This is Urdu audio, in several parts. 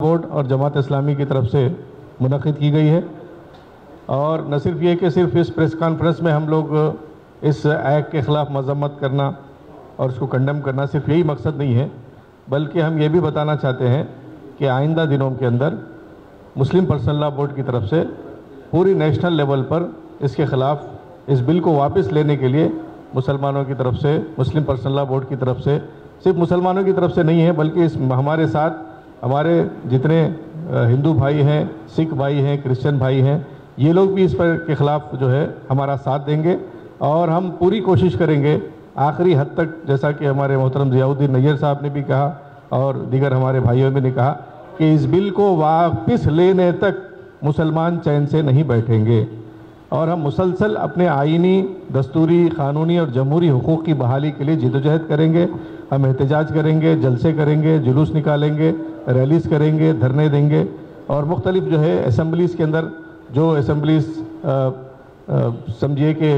بورڈ اور جماعت اسلامی کی طرف سے منعقد کی گئی ہے، اور نہ صرف یہ کہ صرف اس پریس کانفرنس میں ہم لوگ اس ایکٹ کے خلاف مذمت کرنا اور اس کو کنڈم کرنا صرف یہی مقصد نہیں ہے، بلکہ ہم یہ بھی بتانا چاہتے ہیں کہ آئندہ دنوں کے اندر مسلم پرسنل لا بورڈ کی طرف سے پوری نیشنل لیول پر اس کے خلاف اس بل کو واپس لینے کے لیے مسلمانوں کی طرف سے، مسلم پرسنل لا بورڈ کی طرف سے، صرف مسلمانوں کی طرف سے نہیں ہے بلکہ اس ہمارے ساتھ ہمارے جتنے ہندو بھائی ہیں، سکھ بھائی ہیں، کرسچن بھائی ہیں، یہ لوگ بھی اس پر کے خلاف جو ہے ہمارا ساتھ دیں گے، اور ہم پوری کوشش کریں گے آخری حد تک، جیسا کہ ہمارے محترم ضیاء الدین نیّر صاحب نے بھی کہا اور دیگر ہمارے بھائیوں نے کہا کہ اس بل کو واپس لینے تک مسلمان چین سے نہیں بیٹھیں گے، اور ہم مسلسل اپنے آئینی، دستوری، قانونی اور جمہوری حقوق کی بحالی کے لیے جدوجہد کریں گے۔ ہم احتجاج کریں گے، جلسے کریں گے، جلوس نکالیں گے، ریلیز کریں گے، دھرنے دیں گے، اور مختلف جو ہے اسمبلیز کے اندر جو اسمبلیز سمجھیے کہ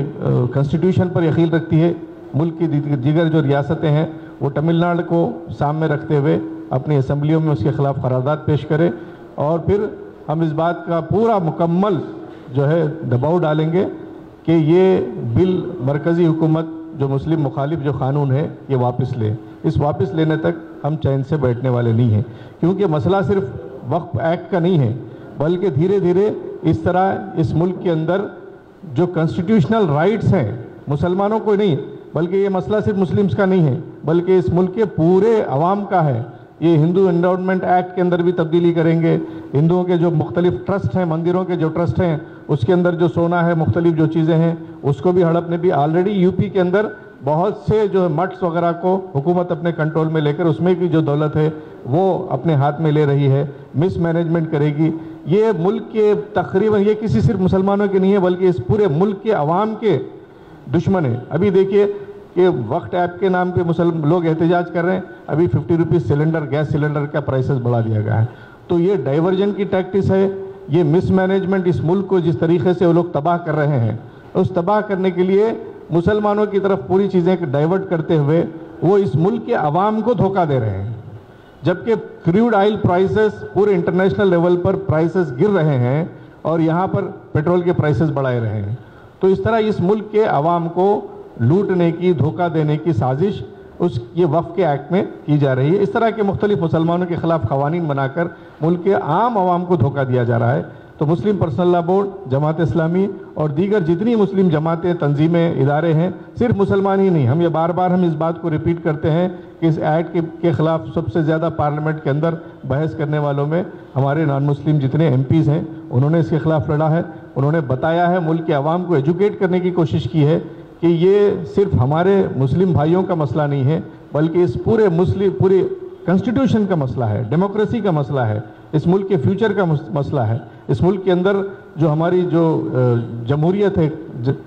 کنسٹیٹیوشن پر یقین رکھتی ہے، ملک کی دیگر جو ریاستیں ہیں وہ تمل ناڈو کو سامنے رکھتے ہوئے اپنی اسمبلیوں میں اس کے خلاف قرارداد پیش کرے، اور پھر ہم اس بات کا پورا مکمل جو ہے دباؤ ڈالیں گے کہ یہ بل مرکزی حکومت جو مسلم مخالف جو قانون ہے یہ واپس لے۔ اس واپس لینے تک ہم چین سے بیٹھنے والے نہیں ہیں، کیونکہ مسئلہ صرف وقف ایکٹ کا نہیں ہے، بلکہ دھیرے دھیرے اس طرح اس ملک کے اندر جو کنسٹیٹیوشنل رائٹس ہیں مسلمانوں کو نہیں، بلکہ یہ مسئلہ صرف مسلمز کا نہیں ہے بلکہ اس ملک کے پورے عوام کا ہے۔ یہ ہندو انڈاؤنمنٹ ایکٹ کے اندر بھی تبدیلی کریں گے، ہندوؤں کے جو مختلف ٹرسٹ ہیں، مندروں کے جو ٹرسٹ ہیں اس کے اندر جو سونا ہے، مختلف جو چیزیں ہیں اس کو بھی ہڑپنے بھی آلریڈی یو پی کے اندر بہت سے جو مٹس وغیرہ کو حکومت اپنے کنٹرول میں لے کر اس میں کی جو دولت ہے وہ اپنے ہاتھ میں لے رہی ہے، مس مینجمنٹ کرے گی۔ یہ ملک کے تقریباً، یہ کسی صرف مسلمانوں کے نہیں ہے بلکہ اس پورے ملک کے عوام کے دشمن ہے۔ ابھی دیکھیے کہ وقت ایپ کے نام پہ لوگ احتجاج کر رہے ہیں، ابھی 50 روپیز سلنڈر، گیس سلنڈر کا پرائسز بڑھا دیا گیا ہے۔ تو یہ ڈائیورجن کی ٹیکٹس ہے، یہ مس مینجمنٹ، اس ملک کو جس طریقے سے وہ لوگ تباہ کر رہے ہیں، اس تباہ کرنے کے لیے مسلمانوں کی طرف پوری چیزیں ڈائیورٹ کرتے ہوئے وہ اس ملک کے عوام کو دھوکہ دے رہے ہیں، جبکہ کریوڈ آئل پرائسز پورے انٹرنیشنل لیول پر پرائسز گر رہے ہیں اور یہاں پر پیٹرول کے پرائسز بڑھائے رہے ہیں۔ تو اس طرح اس ملک کے عوام کو لوٹنے کی، دھوکہ دینے کی سازش یہ وقف کے ایکٹ میں کی جا رہی ہے۔ اس طرح کے مختلف مسلمانوں کے خلاف قوانین بنا کر ملک کے عام عوام کو دھوکہ دیا جا رہا ہے۔ تو مسلم پرسنل لا بورڈ، جماعت اسلامی اور دیگر جتنی مسلم جماعتیں، تنظیمیں، ادارے ہیں، صرف مسلمان ہی نہیں، ہم یہ بار بار ہم اس بات کو ریپیٹ کرتے ہیں کہ اس ایکٹ کے خلاف سب سے زیادہ پارلیمنٹ کے اندر بحث کرنے والوں میں ہمارے نان مسلم جتنے ایم پیز ہیں انہوں نے اس کے خلاف لڑا ہے، انہوں نے بتایا ہے، ملک کے عوام کو ایجوکیٹ کرنے کی کوشش کی ہے کہ یہ صرف ہمارے مسلم بھائیوں کا مسئلہ نہیں ہے بلکہ اس پورے کنسٹیٹیوشن کا مسئلہ ہے، ڈیموکریسی کا مسئلہ ہے، اس ملک کے فیوچر کا مسئلہ ہے۔ اس ملک کے اندر جو ہماری جو جمہوریت ہے،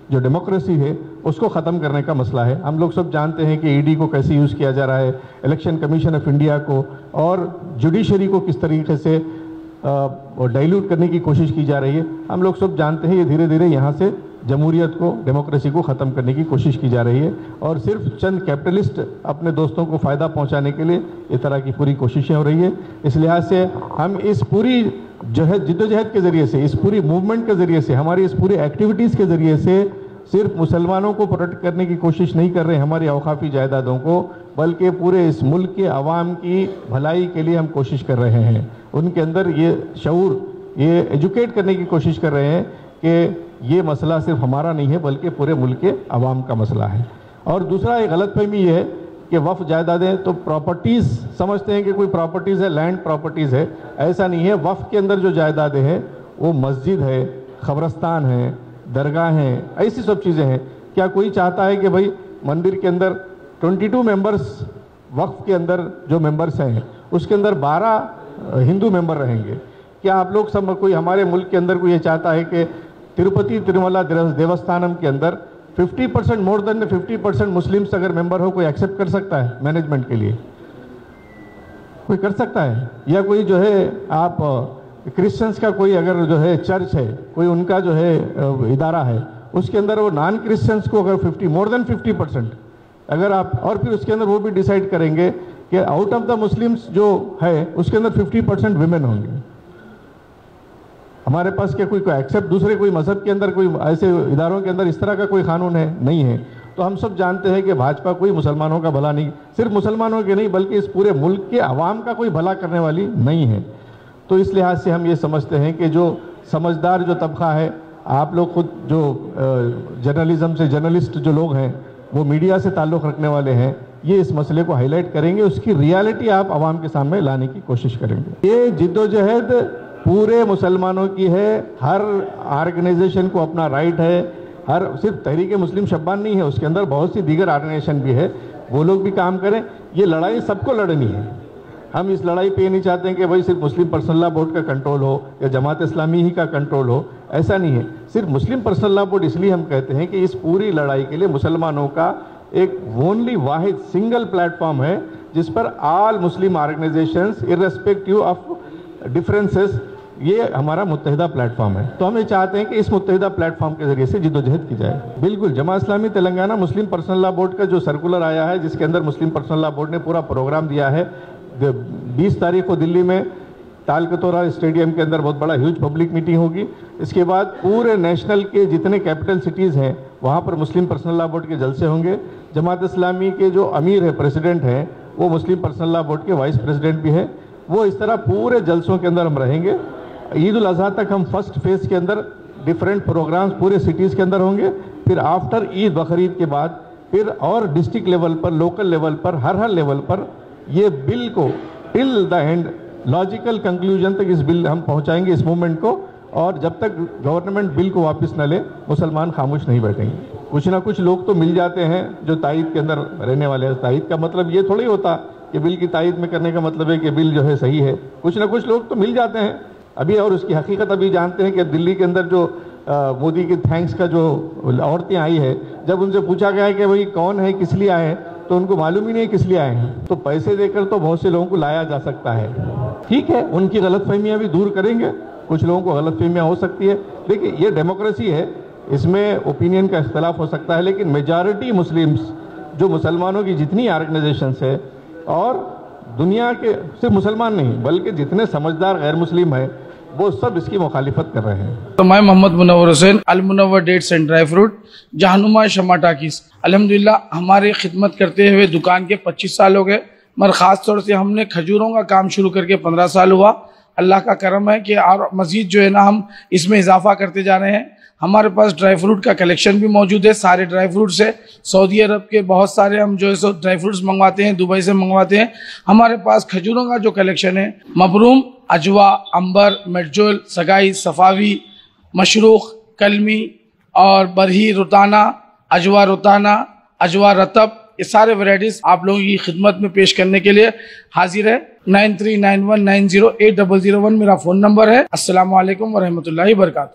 جو ڈیموکریسی ہے، اس کو ختم کرنے کا مسئلہ ہے۔ ہم لوگ سب جانتے ہیں کہ ای ڈی کو کیسے یوز کیا جا رہا ہے، الیکشن کمیشن آف انڈیا کو اور جوڈیشری کو کس طریقے سے ڈائیلیوٹ کرنے کی کوشش کی جا رہی ہے۔ ہم لوگ سب جانتے ہیں یہ دھیرے دھیرے یہاں سے جمہوریت کو، ڈیموکریسی کو ختم کرنے کی کوشش کی جا رہی ہے، اور صرف چند کیپٹلسٹ اپنے دوستوں کو فائدہ پہنچانے کے لیے اس طرح کی پوری کوششیں ہو رہی ہے۔ اس لحاظ سے ہم اس پوری جدوجہد کے ذریعے سے، اس پوری موومنٹ کے ذریعے سے، ہماری اس پوری ایکٹیویٹیز کے ذریعے سے صرف مسلمانوں کو پروٹیکٹ کرنے کی کوشش نہیں کر رہے ہیں، ہماری اوقافی جائیدادوں کو، بلکہ پورے اس ملک کے عوام کی بھلائی کے لیے ہم کوشش کر رہے ہیں۔ ان کے اندر یہ شعور، یہ ایجوکیٹ کرنے کی کوشش کر رہے ہیں کہ یہ مسئلہ صرف ہمارا نہیں ہے بلکہ پورے ملک کے عوام کا مسئلہ ہے۔ اور دوسرا ایک غلط فہمی یہ ہے کہ وقف جائیدادیں تو پراپرٹیز سمجھتے ہیں کہ کوئی پراپرٹیز ہے، لینڈ پراپرٹیز ہے، ایسا نہیں ہے۔ وقف کے اندر جو جائیدادیں ہیں وہ مسجد ہے، قبرستان ہے، درگاہ ہیں، ایسی سب چیزیں ہیں۔ کیا کوئی چاہتا ہے کہ بھائی مندر کے اندر 22 ممبرز، وقف کے اندر جو ممبرز ہیں اس کے اندر 12 ہندو ممبر رہیں گے؟ کیا آپ لوگ سب، کوئی ہمارے ملک کے اندر کوئی یہ چاہتا ہے کہ تروپتی تروملا دیوستھانم کے اندر 50% مور دین 50% مسلمس اگر ممبر ہو، کوئی ایکسیپٹ کر سکتا ہے مینجمنٹ کے لیے؟ کوئی کر سکتا ہے؟ یا کوئی جو ہے آپ کرسچنس کا کوئی اگر جو ہے چرچ ہے، کوئی ان کا جو ہے ادارہ ہے، اس کے اندر وہ نان کرسچنس کو اگر مور دین 50% اگر آپ، اور پھر اس کے اندر وہ بھی ڈیسائیڈ کریں گے کہ آؤٹ آف دا مسلمس جو ہے اس کے اندر 50% ویمن ہوں گے. ہمارے پاس کیا کوئی ایکسیپٹ دوسرے کوئی مذہب کے اندر کوئی ایسے اداروں کے اندر اس طرح کا کوئی قانون ہے؟ نہیں ہے. تو ہم سب جانتے ہیں کہ بھاجپا کوئی مسلمانوں کا بھلا نہیں، صرف مسلمانوں کے نہیں بلکہ اس پورے ملک کے عوام کا کوئی بھلا کرنے والی نہیں ہے. تو اس لحاظ سے ہم یہ سمجھتے ہیں کہ جو سمجھدار جو طبقہ ہے، آپ لوگ خود جو جرنلزم سے جرنلسٹ جو لوگ ہیں، وہ میڈیا سے تعلق رکھنے والے ہیں، یہ اس مسئلے کو ہائی لائٹ کریں گے، اس کی ریالٹی آپ عوام کے سامنے لانے کی کوشش کریں گے. یہ جد و جہد پورے مسلمانوں کی ہے. ہر آرگنائزیشن کو اپنا رائٹ ہے. صرف تحریک مسلم شبان نہیں ہے، اس کے اندر بہت سی دیگر آرگنائزیشن بھی ہے، وہ لوگ بھی کام کریں. یہ لڑائی سب کو لڑنی ہے. ہم اس لڑائی پہ یہ نہیں چاہتے ہیں کہ بھائی صرف مسلم پرسنل لا بورڈ کا کنٹرول ہو یا جماعت اسلامی ہی کا کنٹرول ہو. ایسا نہیں ہے. صرف مسلم پرسنل لا بورڈ اس لیے ہم کہتے ہیں کہ اس پوری لڑائی کے لیے مسلمانوں کا ایک اونلی واحد سنگل پلیٹ فارم ہے جس پر آل مسلم آرگنائزیشنز ارریسپیکٹیو آف ڈفرینسز، یہ ہمارا متحدہ پلیٹ فارم ہے. تو ہم یہ چاہتے ہیں کہ اس متحدہ پلیٹ فارم کے ذریعے سے جد و جہد کی جائے. بالکل جماعت اسلامی تلنگانہ مسلم پرسنل لا بورڈ کا جو سرکولر آیا ہے، جس کے اندر مسلم پرسنل لا بورڈ نے پورا پروگرام دیا ہے. 20 تاریخ کو دلی میں تالکتورا اسٹیڈیم کے اندر بہت بڑا ہیوج پبلک میٹنگ ہوگی. اس کے بعد پورے نیشنل کے جتنے کیپٹل سٹیز ہیں وہاں پر مسلم پرسنل لا بورڈ کے جلسے ہوں گے. جماعت اسلامی کے جو امیر ہے، پریزیڈنٹ ہیں، وہ مسلم پرسنل لا بورڈ کے وائس پریزیڈنٹ بھی ہے. وہ اس طرح پورے جلسوں کے اندر ہم رہیں گے. عید الاضحیٰ تک ہم فرسٹ فیز کے اندر ڈیفرنٹ پروگرامز پورے سٹیز کے اندر ہوں گے. پھر آفٹر عید بقرعید کے بعد پھر اور ڈسٹرکٹ لیول پر، لوکل لیول پر، ہر لیول پر یہ بل کو ٹل دا اینڈ لاجیکل کنکلوژن تک اس بل ہم پہنچائیں گے، اس موومنٹ کو. اور جب تک گورنمنٹ بل کو واپس نہ لے مسلمان خاموش نہیں بیٹھیں گے. کچھ نہ کچھ لوگ تو مل جاتے ہیں جو تائید کے اندر رہنے والے ہیں. تائید کا مطلب یہ تھوڑی ہوتا کہ بل کی تائید میں کرنے کا مطلب ہے کہ بل جو ہے صحیح ہے. کچھ نہ کچھ لوگ تو مل جاتے ہیں ابھی، اور اس کی حقیقت ابھی جانتے ہیں کہ دلی کے اندر جو مودی کی تھینکس کا جو عورتیں آئی ہے، جب ان سے پوچھا گیا ہے کہ بھئی کون ہے، کس لیے آئے ہیں، تو ان کو معلوم ہی نہیں کس لیے آئے ہیں. تو پیسے دے کر تو بہت سے لوگوں کو لایا جا سکتا ہے. ٹھیک ہے، ان کی غلط فہمیاں بھی دور کریں گے. کچھ لوگوں کو غلط فہمیاں ہو سکتی ہے. دیکھیں یہ ڈیموکریسی ہے، اس میں اوپینین کا اختلاف ہو سکتا ہے، لیکن میجارٹی مسلمز جو مسلمانوں کی جتنی آرگنائزیشنز ہے، اور دنیا کے صرف مسلمان نہیں بلکہ جتنے سمجھدار غیر مسلم ہیں، وہ سب اس کی مخالفت کر رہے ہیں. تو میں محمد منور حسین، المنور ڈیٹس اینڈ ڈرائی فروٹ، جہنما شمع ٹاکیز. الحمدللہ ہماری خدمت کرتے ہوئے دکان کے 25 سال ہو گئے، مگر خاص طور سے ہم نے کھجوروں کا کام شروع کر کے 15 سال ہوا. اللہ کا کرم ہے کہ اور مزید جو ہے نا ہم اس میں اضافہ کرتے جا رہے ہیں. ہمارے پاس ڈرائی فروٹ کا کلیکشن بھی موجود ہے. سارے ڈرائی فروٹس ہے، سعودی عرب کے بہت سارے ہم جو ہے سو ڈرائی فروٹس منگواتے ہیں، دبئی سے منگواتے ہیں. ہمارے پاس کھجوروں کا جو کلیکشن ہے، مبروم، اجوا، امبر، میڈجول، سگائی، صفاوی، مشروخ، کلمی اور برہی رتانہ، اجوا رتانہ، اجوا رطب، یہ سارے ویرائٹیز آپ لوگوں کی خدمت میں پیش کرنے کے لیے حاضر ہے. 9391908001 میرا فون نمبر ہے. السلام علیکم ورحمۃ اللہ وبرکاتہ.